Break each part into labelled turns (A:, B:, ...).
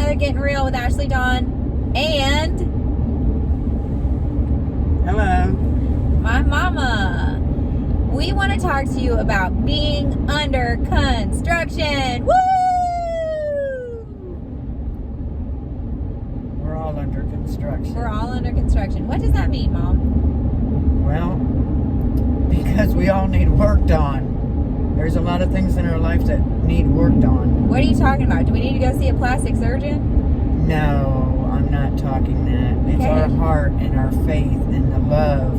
A: another Gettin Real with Ashleydawn and
B: hello,
A: my mama. We want to talk to you about being under construction. Woo!
B: We're all under construction.
A: We're all under construction. What does that mean, Mom?
B: Well, because we all need work done. There's a lot of things in our life that need worked on.
A: What are you talking about? Do we need to go see a plastic surgeon?
B: No, I'm not talking that. It's our heart and our faith and the love.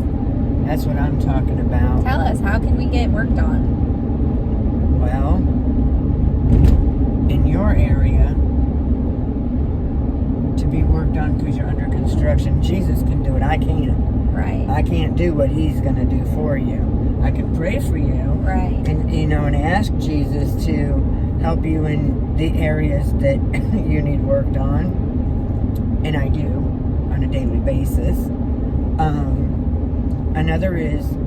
B: That's what I'm talking about.
A: Tell us, how can we get worked on?
B: Well, in your area, to be worked on because you're under construction, Jesus can do it. I can't.
A: Right.
B: I can't do what he's going to do for you. I can pray for you.
A: Right.
B: And ask Jesus to help you in the areas that you need worked on. And I do on a daily basis. Another is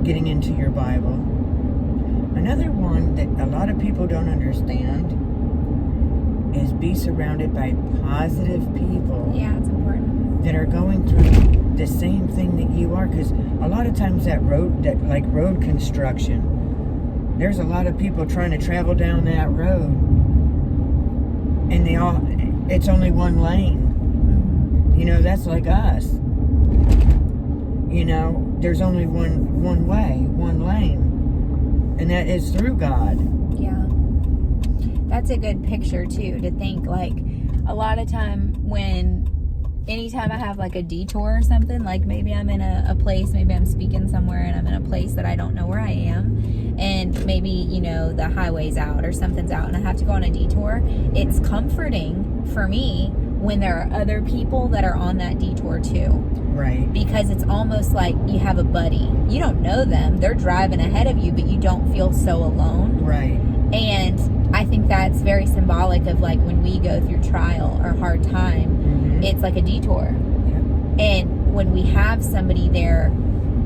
B: getting into your Bible. Another one that a lot of people don't understand is be surrounded by positive people.
A: Yeah, it's important.
B: That are going through the same thing that you are, because a lot of times road construction, there's a lot of people trying to travel down that road, and it's only one lane. You know, that's like us. You know, there's only one way, one lane, and that is through God.
A: Yeah, that's a good picture too, to think, like, a lot of time anytime I have like a detour or something, like maybe I'm in a place, maybe I'm speaking somewhere and I'm in a place that I don't know where I am, and maybe, you know, the highway's out or something's out and I have to go on a detour. It's comforting for me when there are other people that are on that detour too.
B: Right.
A: Because it's almost like you have a buddy. You don't know them, they're driving ahead of you, but you don't feel so alone.
B: Right.
A: And I think that's very symbolic of, like, when we go through trial or hard time, it's like a detour.
B: Yeah.
A: And when we have somebody there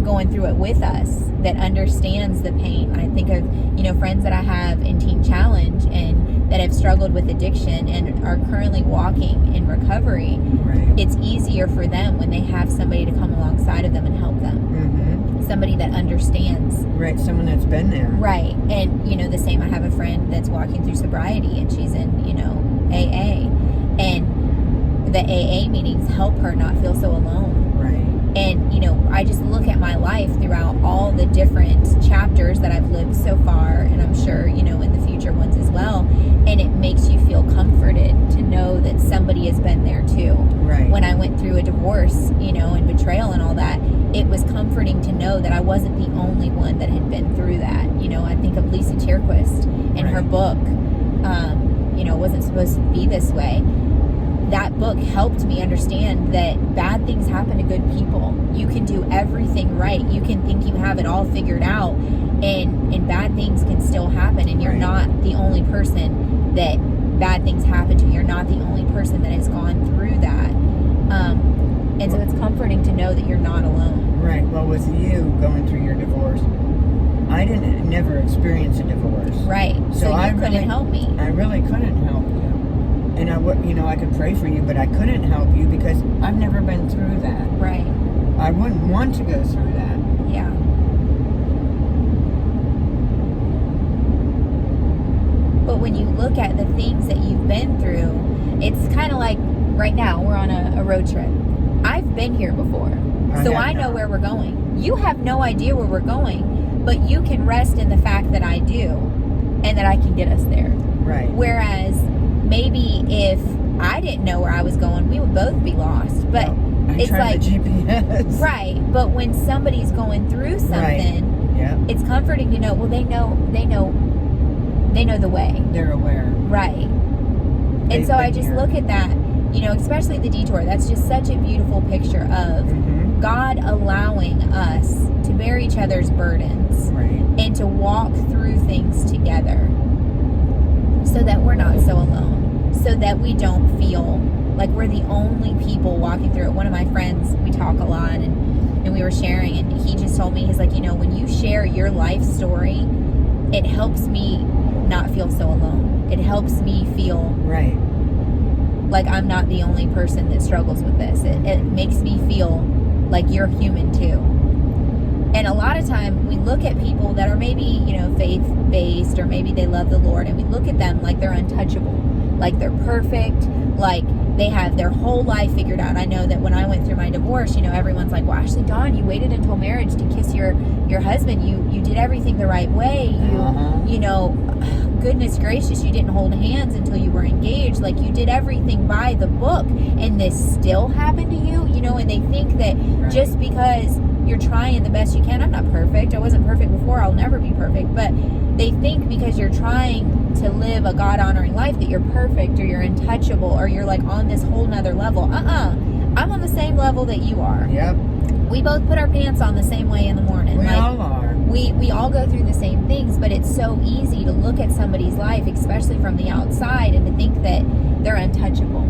A: going through it with us that understands the pain, I think of, you know, friends that I have in Teen Challenge and that have struggled with addiction and are currently walking in recovery.
B: Right.
A: It's easier for them when they have somebody to come alongside of them and help them. Somebody that understands.
B: Right, someone that's been there.
A: Right. And, you know, the same, I have a friend that's walking through sobriety and she's in, you know, AA. And the AA meetings help her not feel so alone.
B: Right.
A: And, you know, I just look at my life throughout all the different chapters that I've lived so far, and I'm sure, you know, in the future ones as well, and it makes you feel comforted to know that somebody has been there too.
B: Right.
A: When I went through a divorce, you know, and betrayal and all that, it was comforting to know that I wasn't the only one that had been through that. You know, I think of Lisa Tierquist in her book, you know, Wasn't Supposed to Be This Way. That book helped me understand that bad things happen to good people. You can do everything right. You can think you have it all figured out, and bad things can still happen, and you're not the only person that bad things happen to. You're not the only person that has gone through that. And so it's comforting to know that you're not alone.
B: Right. Well, with you going through your divorce, I never experienced a divorce.
A: Right. So you couldn't help me.
B: I really couldn't help you. And I could pray for you, but I couldn't help you because I've never been through that.
A: Right.
B: I wouldn't want to go through that.
A: Yeah. But when you look at the things that you've been through, it's kind of like right now we're on a road trip. I've been here before, so I know where we're going. You have no idea where we're going, but you can rest in the fact that I do, and that I can get us there.
B: Right.
A: Whereas maybe if I didn't know where I was going, we would both be lost. But it's like
B: the GPS.
A: Right. But when somebody's going through something, it's comforting to know, well, they know the way.
B: They're aware.
A: Right. And so I just look at that, you know, especially the detour. That's just such a beautiful picture of God allowing us to bear each other's burdens and to walk through things together so that we're not so alone, so that we don't feel like we're the only people walking through it. One of my friends, we talk a lot, and we were sharing, and he just told me, he's like, you know, when you share your life story, it helps me not feel so alone. It helps me feel like I'm not the only person that struggles with this. It makes me feel like you're human too. And a lot of time we look at people that are maybe, you know, faith-based, or maybe they love the Lord, and we look at them like they're untouchable, like they're perfect, like they have their whole life figured out. I know that when I went through my divorce, you know, everyone's like, well, Ashleydawn, you waited until marriage to kiss your husband. You did everything the right way. You know, goodness gracious, you didn't hold hands until you were engaged. Like, you did everything by the book, and this still happened to you, you know, and they think that just because you're trying the best you can. I'm not perfect. I wasn't perfect before. I'll never be perfect. But they think because you're trying to live a God-honoring life that you're perfect, or you're untouchable, or you're like on this whole nother level. I'm on the same level that you are.
B: Yep.
A: We both put our pants on the same way in the morning.
B: We all are.
A: We all go through the same things, but it's so easy to look at somebody's life, especially from the outside, and to think that they're untouchable.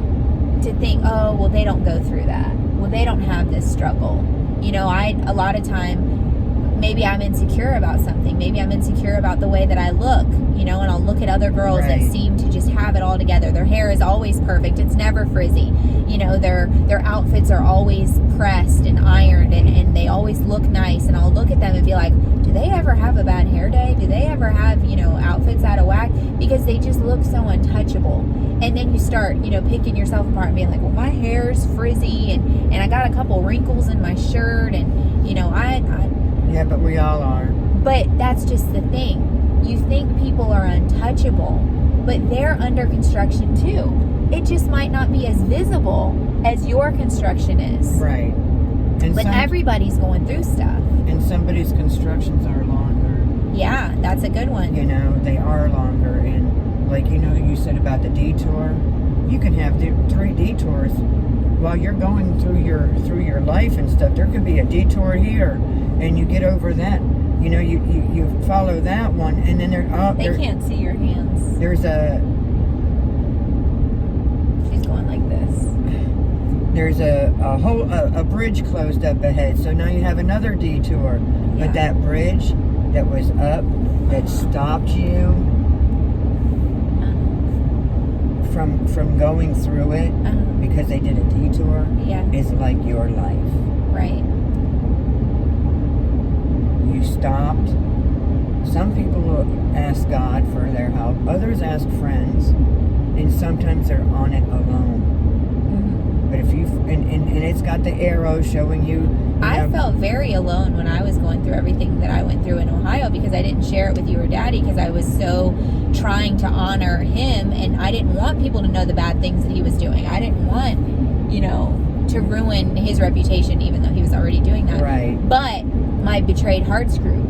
A: To think, oh, well, they don't go through that. Well, they don't have this struggle. You know, a lot of time, maybe I'm insecure about something. Maybe I'm insecure about the way that I look, you know, and I'll look at other girls that seem to just have it all together. Their hair is always perfect. It's never frizzy. You know, their outfits are always pressed and ironed, and they always look nice. And I'll look at them and be like, do they ever have a bad hair day? Do they ever have, you know, outfits out of whack? Because they just look so untouchable. And then you start, you know, picking yourself apart and being like, well, my hair's frizzy, and I got a couple wrinkles in my shirt, and, you know,
B: Yeah, but we all are.
A: But that's just the thing. You think people are untouchable, but they're under construction too. It just might not be as visible as your construction is.
B: Right.
A: But everybody's going through stuff.
B: And somebody's constructions are longer.
A: Yeah, that's a good one.
B: You know, they are longer. And like, you know, you said about the detour, you can have 3 detours while you're going through your life and stuff. There could be a detour here, and you get over that. You know, you follow that one, and then
A: they can't see your hands.
B: There's
A: she's going like this.
B: There's a bridge closed up ahead, so now you have another detour. Yeah. But that bridge that was up, that stopped you from going through it, because they did a detour, is like your life.
A: Right.
B: You stopped. Some people will ask God for their help. Others ask friends. And sometimes they're on it alone. But if you and it's got the arrow showing you.
A: I felt very alone when I was going through everything that I went through in Ohio, because I didn't share it with you or Daddy, because I was so trying to honor him, and I didn't want people to know the bad things that he was doing. I didn't want, you know, to ruin his reputation, even though he was already doing that.
B: Right.
A: But my Betrayed Hearts group,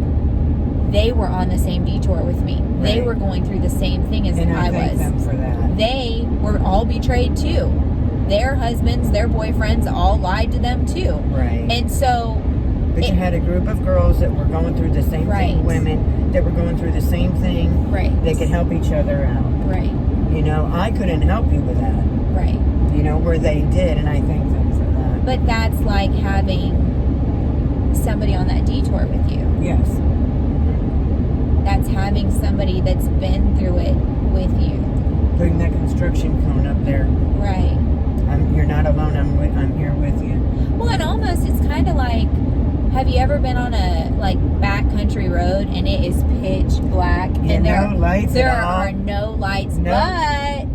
A: they were on the same detour with me. Right. They were going through the same thing as I was.
B: Thank them for that.
A: They were all betrayed too. Their husbands, their boyfriends all lied to them too.
B: Right.
A: And so...
B: But you had a group of girls that were going through the same thing, women that were going through the same thing.
A: Right.
B: They could help each other out.
A: Right.
B: You know, I couldn't help you with that.
A: Right.
B: You know, where they did, and I thank them for that.
A: But that's like having somebody on that detour with you.
B: Yes.
A: That's having somebody that's been through it with you.
B: Putting that construction cone up there.
A: Right.
B: You're not alone. I'm here with you.
A: Well, and almost it's kind of like, have you ever been on a backcountry road and it is pitch black and there are no lights?
B: No.
A: But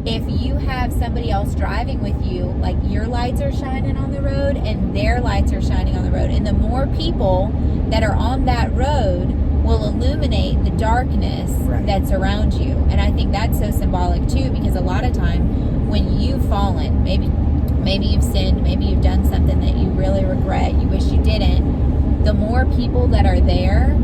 A: if you have somebody else driving with you, like your lights are shining on the road and their lights are shining on the road, and the more people that are on that road will illuminate the darkness that's around you. And I think that's so symbolic too, because a lot of time when you've fallen, maybe you've sinned, maybe you've done something that you really regret, you wish you didn't, the more people that are there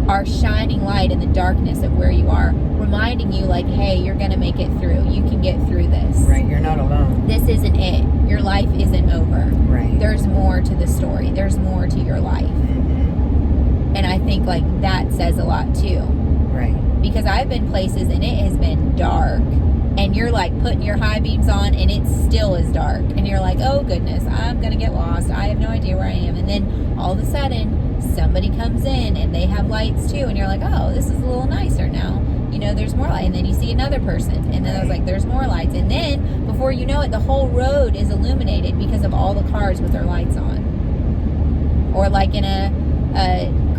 A: are shining light in the darkness of where you are, reminding you like, hey, you're going to make it through. You can get through this.
B: Right, you're not alone.
A: This isn't it. Your life isn't over.
B: Right.
A: There's more to the story. There's more to your life. And I think like that says a lot too.
B: Right.
A: Because I've been places and it has been dark, and you're like putting your high beams on and it still is dark, and you're like, oh goodness, I'm gonna get lost, I have no idea where I am. And then all of a sudden somebody comes in and they have lights too, and you're like, oh, this is a little nicer now, you know, there's more light. And then you see another person, and then I was like, there's more lights. And then Before you know it, the whole road is illuminated because of all the cars with their lights on. Or like in a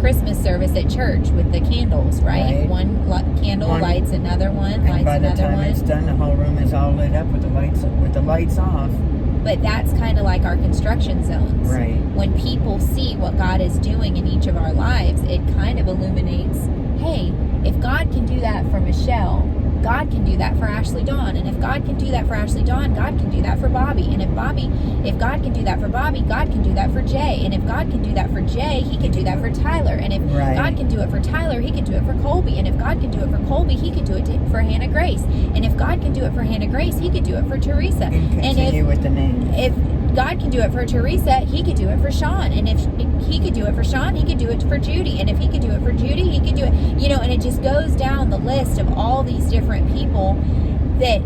A: Christmas service at church with the candles, right? One candle lights another one, lights another one.
B: And by the time it's done, the whole room is all lit up with the lights off.
A: But that's kind of like our construction zones.
B: Right.
A: When people see what God is doing in each of our lives, it kind of illuminates, hey, if God can do that for Michelle, God can do that for Ashleydawn. And if God can do that for Ashleydawn, God can do that for Bobby. And if God can do that for Bobby, God can do that for Jay. And if God can do that for Jay, he can do that for Tyler. And if God can do it for Tyler, he can do it for Colby. And if God can do it for Colby, he can do it for Hannah Grace. And if God can do it for Hannah Grace, he could do it for Teresa.
B: And continue with the names.
A: If God can do it for Teresa, he could do it for Sean. And if he could do it for Sean, he could do it for Judy. And if he could do it for Judy, he could do it, and it just goes down the list of all these different people that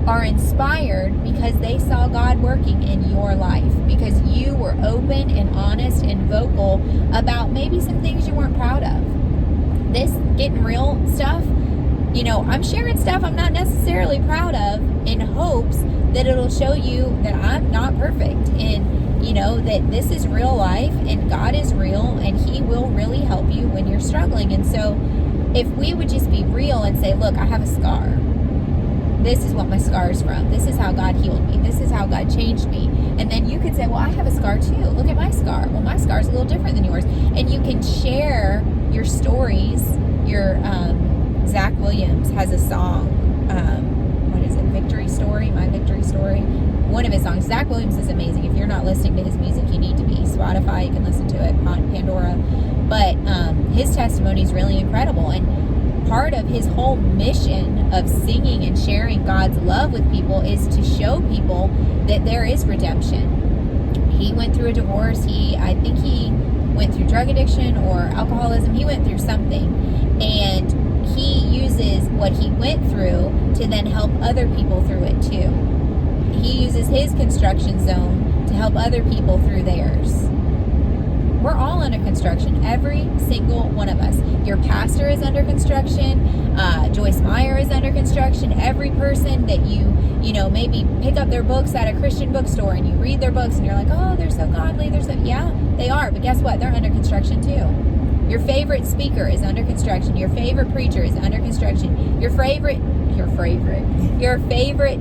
A: are inspired because they saw God working in your life, because you were open and honest and vocal about maybe some things you weren't proud of. This Gettin Real stuff, I'm sharing stuff I'm not necessarily proud of in hopes that it'll show you that I'm not perfect, and that this is real life and God is real and he will really help you when you're struggling. And so if we would just be real and say, look, I have a scar. This is what my scar is from. This is how God healed me. This is how God changed me. And then you could say, well, I have a scar too. Look at my scar. Well, my scar is a little different than yours. And you can share your stories. Zach Williams has a song, what is it? Victory Story, My Victory Story. One of his songs. Zach Williams is amazing. If you're not listening to his music, you need to be. Spotify, you can listen to it on Pandora. But his testimony is really incredible. And part of his whole mission of singing and sharing God's love with people is to show people that there is redemption. He went through a divorce. I think he went through drug addiction or alcoholism. He went through something. And he uses what he went through to then help other people through it too. He uses his construction zone to help other people through theirs. We're all under construction, every single one of us. Your pastor is under construction. Joyce Meyer is under construction. Every person that you maybe pick up their books at a Christian bookstore and you read their books and you're like, oh, they're so godly. Yeah, they are. But guess what? They're under construction too. Your favorite speaker is under construction. Your favorite preacher is under construction. Your favorite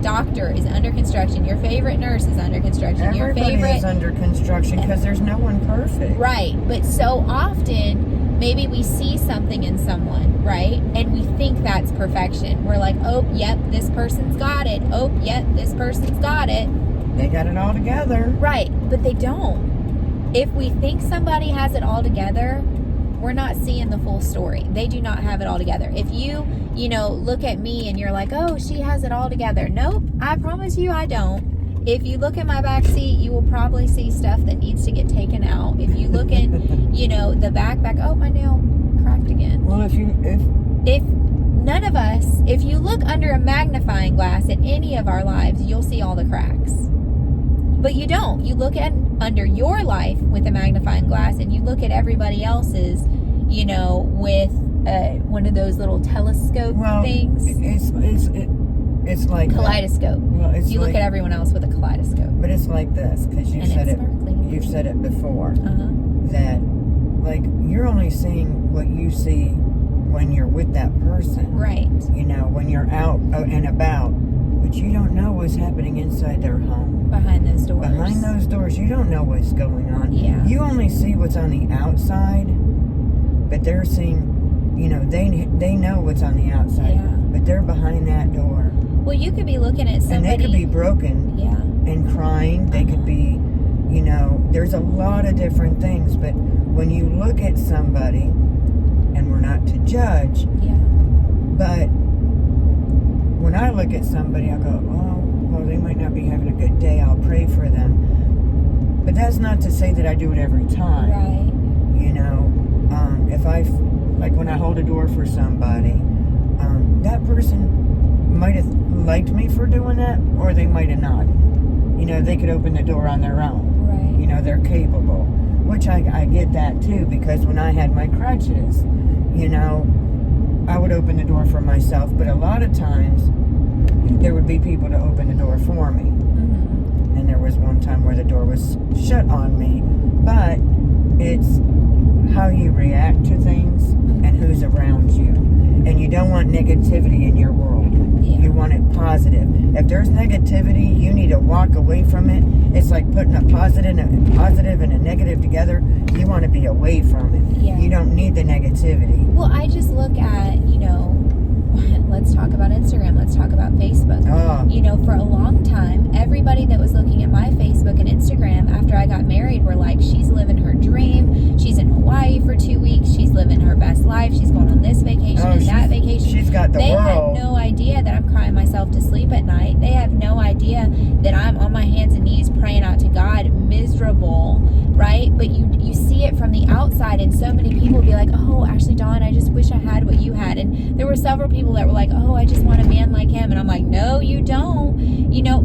A: doctor is under construction. Your favorite nurse is under construction.
B: Everybody is under construction because there's no one perfect.
A: Right. But so often, maybe we see something in someone, right? And we think that's perfection. We're like, oh, yep, this person's got it. Oh, yep, this person's got it.
B: They got it all together.
A: Right. But they don't. If we think somebody has it all together, we're not seeing the full story. They do not have it all together. If you, look at me and you're like, oh, she has it all together. Nope, I promise you I don't. If you look at my back seat, you will probably see stuff that needs to get taken out. If you look in, the back, oh, my nail cracked again.
B: Well, if
A: none of us, if you look under a magnifying glass at any of our lives, you'll see all the cracks. But you don't. You look at under your life with a magnifying glass and you look at everybody else's, with one of those little telescope things.
B: It's like
A: kaleidoscope. You look at everyone else with a kaleidoscope.
B: But it's like this, because you've said it before. That like you're only seeing what you see when you're with that person.
A: Right.
B: When you're out and about. But you don't know what's happening inside their home.
A: Behind those doors.
B: Behind those doors, you don't know what's going on.
A: Yeah.
B: You only see what's on the outside, but they're seeing, they know what's on the outside.
A: Yeah.
B: But they're behind that door.
A: Well, you could be looking at somebody.
B: And they could be broken.
A: Yeah.
B: And crying. They could be, there's a lot of different things. But when you look at somebody, and we're not to judge.
A: Yeah.
B: But when I look at somebody, I go, oh, well, they might not be having a good day. I'll pray for them. But that's not to say that I do it every time.
A: Right.
B: If like when I hold a door for somebody, that person might have liked me for doing that, or they might have not. They could open the door on their own.
A: Right.
B: They're capable. Which I get that too, because when I had my crutches, I would open the door for myself, but a lot of times there would be people to open the door for me.
A: Mm-hmm.
B: And there was one time where the door was shut on me. But it's how you react to things and who's around you. And you don't want negativity in your world.
A: Yeah.
B: You want it positive. If there's negativity, you need to walk away from it. It's like putting a positive and a negative together. You want to be away from it.
A: Yeah.
B: You don't need the negativity.
A: Well, I just look at, let's talk about Instagram. Let's talk about Facebook.
B: Oh.
A: For a long time, everybody that was looking at my Facebook and Instagram after I got married were like, she's living her dream. She's in Hawaii for 2 weeks. She's living her best life. She's going on this vacation and that vacation.
B: She's got the world.
A: They had no idea that I'm crying myself to sleep at night. They have no idea that I'm on my hands and knees praying out to God, miserable, right? But you see it from the outside, and so many people be like, oh, Ashleydawn, I just wish I had what you had. And there were several people that were like, oh, I just want a man like him. And I'm like, no, you don't.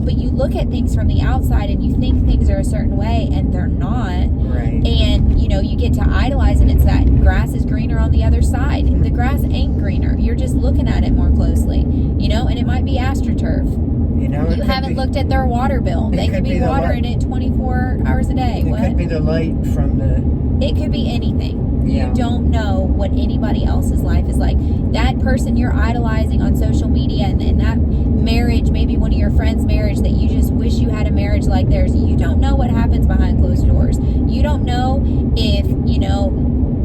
A: But you look at things from the outside and you think things are a certain way, and they're not.
B: Right.
A: And, you get to idolize, and it's that grass is greener on the other side. The grass ain't greener. You're just looking at it more closely, and it might be AstroTurf. You haven't looked at their water bill. They could be watering it 24 hours a day.
B: It could be the light from the...
A: It could be anything.
B: Yeah.
A: You don't know what anybody else's life is like. That person you're idolizing on social media, and that marriage, maybe one of your friends' marriage that you just wish you had a marriage like theirs, you don't know what happens behind closed doors. You don't know if,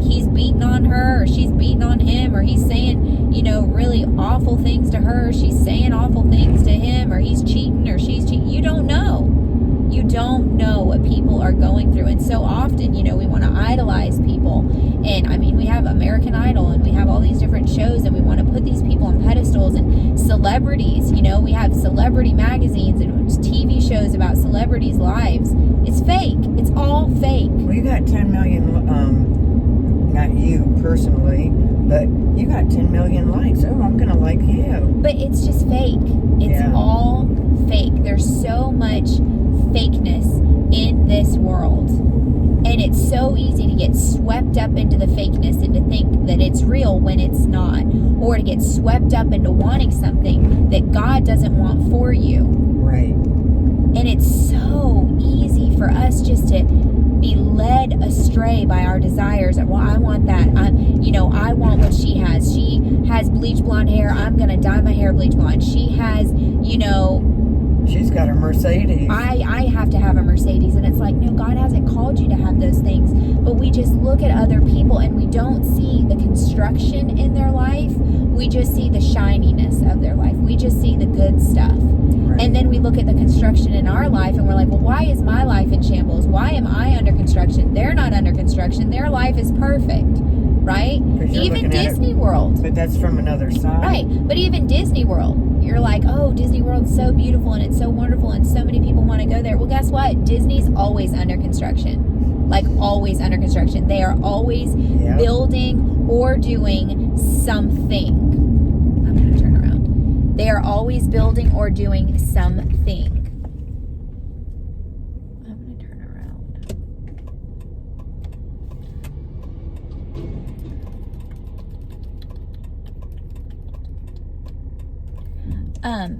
A: he's beating on her or she's beating on him, or he's saying, really awful things to her, or she's saying awful things to him, or he's cheating or she's cheating. You don't know. You don't know what people are going through. And so often, we want to idolize people. And we have American Idol, and we have all these different shows, and we want to put these people on pedestals, and celebrities, we have celebrity magazines and TV shows about celebrities' lives. It's fake. It's all fake.
B: Well, you got 10 million, not you personally, but you got 10 million likes. Oh, I'm going to like you.
A: But it's just fake. It's all fake. There's so much fakeness in this world, and it's so easy to get swept up into the fakeness and to think that it's real when it's not, or to get swept up into wanting something that God doesn't want for you.
B: Right.
A: And it's so easy for us just to be led astray by our desires. Well, I want that. I want what she has. She has bleach blonde hair. I'm gonna dye my hair bleach blonde. She has,
B: she's got a Mercedes.
A: I have to have a Mercedes. And it's like, no, God hasn't called you to have those things. But we just look at other people and we don't see the construction in their life. We just see the shininess of their life. We just see the good stuff. Right. And then we look at the construction in our life and we're like, well, why is my life in shambles? Why am I under construction? They're not under construction. Their life is perfect. Right? Even Disney World.
B: But that's from another side.
A: Right. But even Disney World, you're like, oh, Disney World's so beautiful and it's so wonderful and so many people want to go there. Well, guess what? Disney's always under construction. Like, always under construction. They are always building or doing something. I'm going to turn around. They are always building or doing something.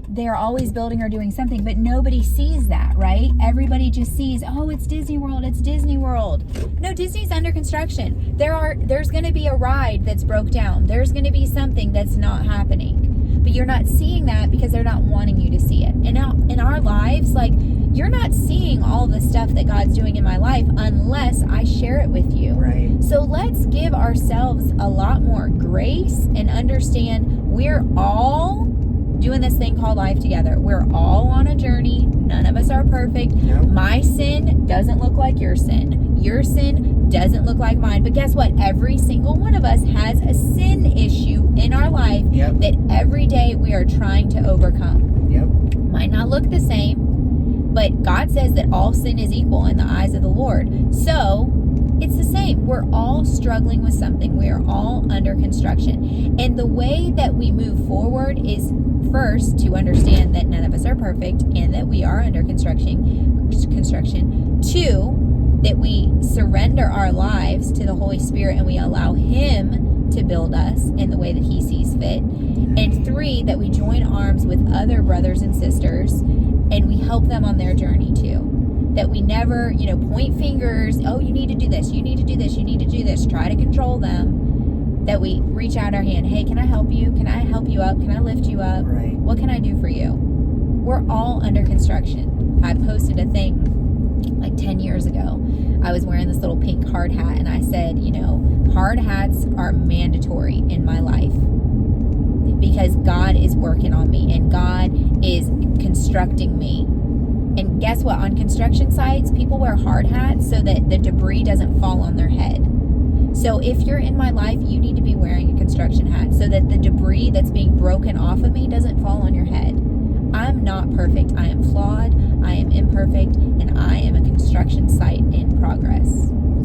A: They're always building or doing something, but nobody sees that, right? Everybody just sees, oh, it's Disney World, it's Disney World. No, Disney's under construction. There's going to be a ride that's broke down. There's going to be something that's not happening. But you're not seeing that because they're not wanting you to see it. And now in our lives, like, you're not seeing all the stuff that God's doing in my life unless I share it with you.
B: Right.
A: So let's give ourselves a lot more grace and understand we're all doing this thing called life together. We're all on a journey. None of us are perfect.
B: Nope.
A: My sin doesn't look like your sin. Your sin doesn't look like mine. But guess what? Every single one of us has a sin issue in our life that every day we are trying to overcome.
B: Yep.
A: Might not look the same, but God says that all sin is equal in the eyes of the Lord. So it's the same. We're all struggling with something. We are all under construction. And the way that we move forward is first to understand that none of us are perfect and that we are under construction. Two, that we surrender our lives to the Holy Spirit and we allow Him to build us in the way that He sees fit. And 3, that we join arms with other brothers and sisters and we help them on their journey too. That we never, point fingers. Oh, you need to do this. You need to do this. You need to do this. Try to control them. That we reach out our hand. Hey, can I help you? Can I help you up? Can I lift you up?
B: Right.
A: What can I do for you? We're all under construction. I posted a thing like 10 years ago. I was wearing this little pink hard hat and I said, hard hats are mandatory in my life because God is working on me and God is constructing me. And guess what? On construction sites, people wear hard hats so that the debris doesn't fall on their head. So if you're in my life, you need to be wearing a construction hat so that the debris that's being broken off of me doesn't fall on your head. I'm not perfect. I am flawed. I am imperfect. And I am a construction site in progress.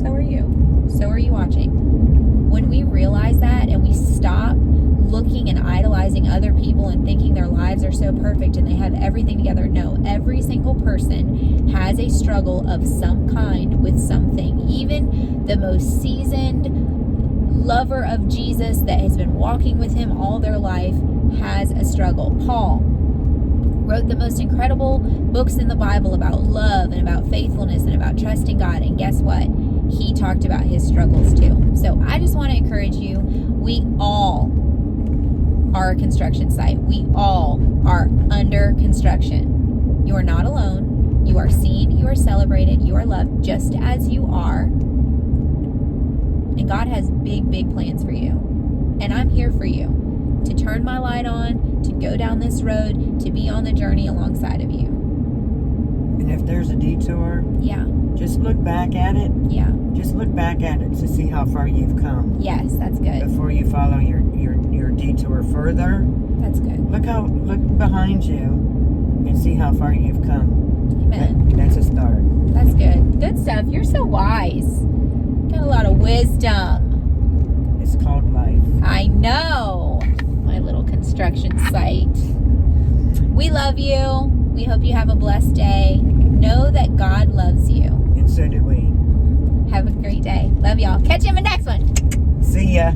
A: So are you. So are you watching. When we realize that and we stop looking and idolizing other people and thinking their lives are so perfect and they have everything together. No, every single person has a struggle of some kind with something. Even the most seasoned lover of Jesus that has been walking with Him all their life has a struggle. Paul wrote the most incredible books in the Bible about love and about faithfulness and about trusting God. And guess what? He talked about his struggles too. So I just want to encourage you, we all are a construction site. We all are under construction. You are not alone. You are seen. You are celebrated. You are loved just as you are. And God has big, big plans for you. And I'm here for you to turn my light on, to go down this road, to be on the journey alongside of you.
B: And if there's a detour, just look back at it.
A: Yeah.
B: Just look back at it to see how far you've come.
A: Yes, that's good.
B: Before you follow your detour further.
A: That's good.
B: Look behind you and see how far you've come.
A: Amen.
B: That's a start.
A: That's good. Good stuff. You're so wise. Got a lot of wisdom.
B: It's called life.
A: I know. My little construction site. We love you. We hope you have a blessed day. Know that God loves you.
B: And so do we.
A: Have a great day. Love y'all. Catch you in the next one.
B: See ya.